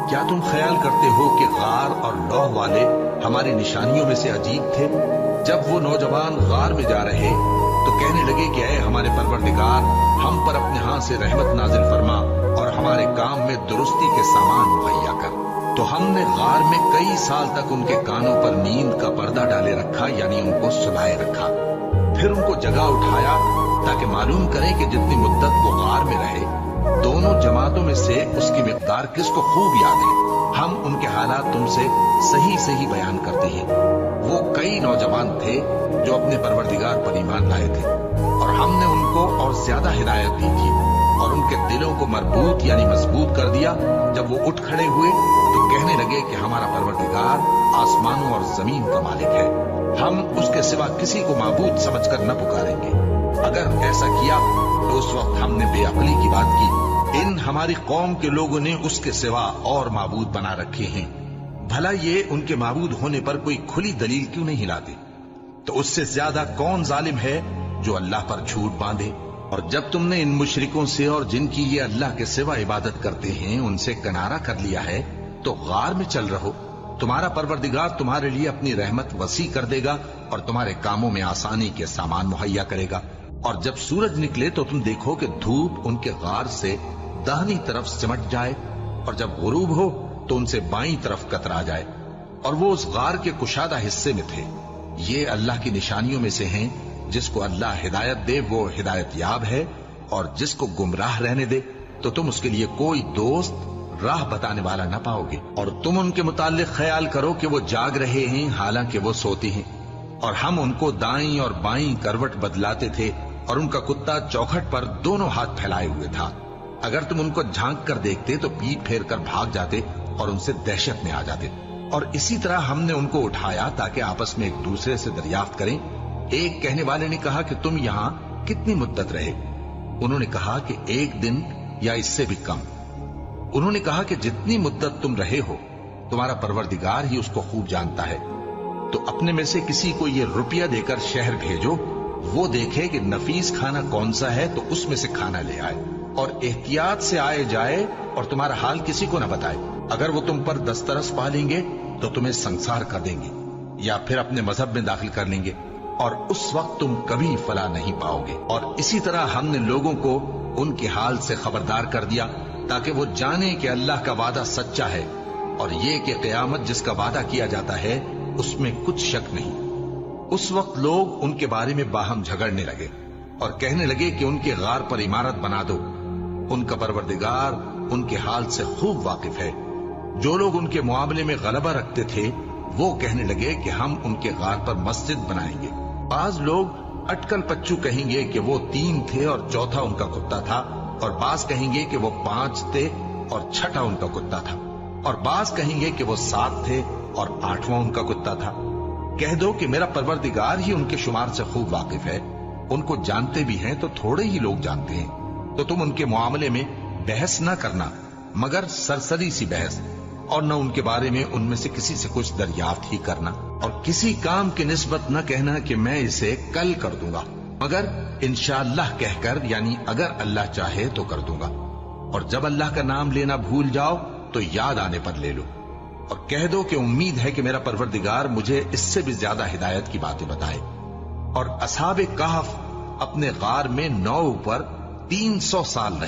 کیا تم خیال کرتے ہو کہ غار اور لوح والے ہماری نشانیوں میں سے عجیب تھے؟ جب وہ نوجوان غار میں جا رہے تو کہنے لگے کہ اے ہمارے پروردگار، ہم پر اپنے ہاں سے رحمت نازل فرما اور ہمارے کام میں درستی کے سامان مہیا کر۔ تو ہم نے غار میں کئی سال تک ان کے کانوں پر نیند کا پردہ ڈالے رکھا، یعنی ان کو سلائے رکھا۔ پھر ان کو جگہ اٹھایا تاکہ معلوم کریں کہ جتنی مدت وہ غار میں رہے دونوں جماعتوں میں سے اس کی مقدار کس کو خوب یاد ہے۔ ہم ان کے حالات تم سے صحیح صحیح بیان کرتے ہیں۔ وہ کئی نوجوان تھے جو اپنے پروردگار پر ایمان لائے تھے، اور ہم نے ان کو اور زیادہ ہدایت دی تھی اور ان کے دلوں کو مربوط یعنی مضبوط کر دیا۔ جب وہ اٹھ کھڑے ہوئے تو کہنے لگے کہ ہمارا پروردگار آسمانوں اور زمین کا مالک ہے، ہم اس کے سوا کسی کو معبود سمجھ کر نہ پکاریں گے۔ اگر ایسا کیا تو اس وقت ہم نے بے عقلی کی بات کی۔ ان ہماری قوم کے لوگوں نے اس کے سوا اور معبود بنا رکھے ہیں، بھلا یہ ان کے معبود ہونے پر کوئی کھلی دلیل کیوں نہیں لاتے؟ تو اس سے زیادہ کون ظالم ہے جو اللہ پر جھوٹ باندھے؟ اور جب تم نے ان مشرکوں سے اور جن کی یہ اللہ کے سوا عبادت کرتے ہیں ان سے کنارہ کر لیا ہے تو غار میں چل رہو، تمہارا پروردگار تمہارے لیے اپنی رحمت وسیع کر دے گا اور تمہارے کاموں میں آسانی کے سامان مہیا کرے گا۔ اور جب سورج نکلے تو تم دیکھو کہ دھوپ ان کے غار سے داہنی طرف سمٹ جائے، اور جب غروب ہو تو ان سے بائیں طرف کترا جائے، اور وہ اس غار کے کشادہ حصے میں تھے۔ یہ اللہ کی نشانیوں میں سے ہیں، جس کو اللہ ہدایت دے وہ ہدایت یاب ہے، اور جس کو گمراہ رہنے دے تو تم اس کے لیے کوئی دوست راہ بتانے والا نہ پاؤ گے۔ اور تم ان کے متعلق خیال کرو کہ وہ جاگ رہے ہیں حالانکہ وہ سوتے ہیں، اور ہم ان کو دائیں اور بائیں کروٹ بدلاتے تھے، اور ان کا کتا چوکھٹ پر دونوں ہاتھ پھیلائے ہوئے تھا۔ اگر تم ان کو جھانک کر دیکھتے تو پیٹ پھیر کر بھاگ جاتے اور ان سے دہشت میں آ جاتے۔ اور اسی طرح ہم نے ان کو اٹھایا تاکہ آپس میں ایک دوسرے سے دریافت کریں۔ ایک کہنے والے نے کہا کہ تم یہاں کتنی مدت رہے؟ انہوں نے کہا کہ 1 دن یا اس سے بھی کم۔ انہوں نے کہا کہ جتنی مدت تم رہے ہو تمہارا پروردگار ہی اس کو خوب جانتا ہے، تو اپنے میں سے کسی کو یہ روپیہ دے کر شہر بھیجو، وہ دیکھے کہ نفیس کھانا کون سا ہے تو اس میں سے کھانا لے آئے، اور احتیاط سے آئے جائے اور تمہارا حال کسی کو نہ بتائے۔ اگر وہ تم پر دسترس پا لیں گے تو تمہیں سنسار کر دیں گے یا پھر اپنے مذہب میں داخل کر لیں گے، اور اس وقت تم کبھی فلاح نہیں پاؤ گے۔ اور اسی طرح ہم نے لوگوں کو ان کے حال سے خبردار کر دیا تاکہ وہ جانیں کہ اللہ کا وعدہ سچا ہے، اور یہ کہ قیامت جس کا وعدہ کیا جاتا ہے اس میں کچھ شک نہیں۔ اس وقت لوگ ان کے بارے میں باہم جھگڑنے لگے اور کہنے لگے کہ ان کے غار پر عمارت بنا دو۔ ان کا پروردگار ان کے حال سے خوب واقف ہے۔ جو لوگ ان کے معاملے میں غلبہ رکھتے تھے وہ کہنے لگے کہ ہم ان کے غار پر مسجد بنائیں گے۔ بعض لوگ اٹکل پچو کہیں گے کہ وہ 3 تھے اور چوتھا ان کا کتا تھا، اور بعض کہیں گے کہ وہ 5 تھے اور چھٹا ان کا کتا تھا، اور بعض کہیں گے کہ وہ 7 تھے اور 8واں ان کا کتا تھا۔ کہہ دو کہ میرا پروردگار ہی ان کے شمار سے خوب واقف ہے، ان کو جانتے بھی ہیں تو تھوڑے ہی لوگ جانتے ہیں۔ تو تم ان کے معاملے میں بحث نہ کرنا مگر سرسری سی بحث، اور نہ ان کے بارے میں ان میں سے کسی سے کچھ دریافت ہی کرنا، اور کسی کام کی نسبت نہ کہنا کہ میں اسے کل کر دوں گا، مگر انشاءاللہ کہہ کر، یعنی اگر اللہ چاہے تو کر دوں گا۔ اور جب اللہ کا نام لینا بھول جاؤ تو یاد آنے پر لے لو، اور کہہ دو کہ امید ہے کہ میرا پروردگار مجھے اس سے بھی زیادہ ہدایت کی باتیں بتائے۔ اور اصحاب کہف اپنے غار میں 9 پر 300 سال رہے۔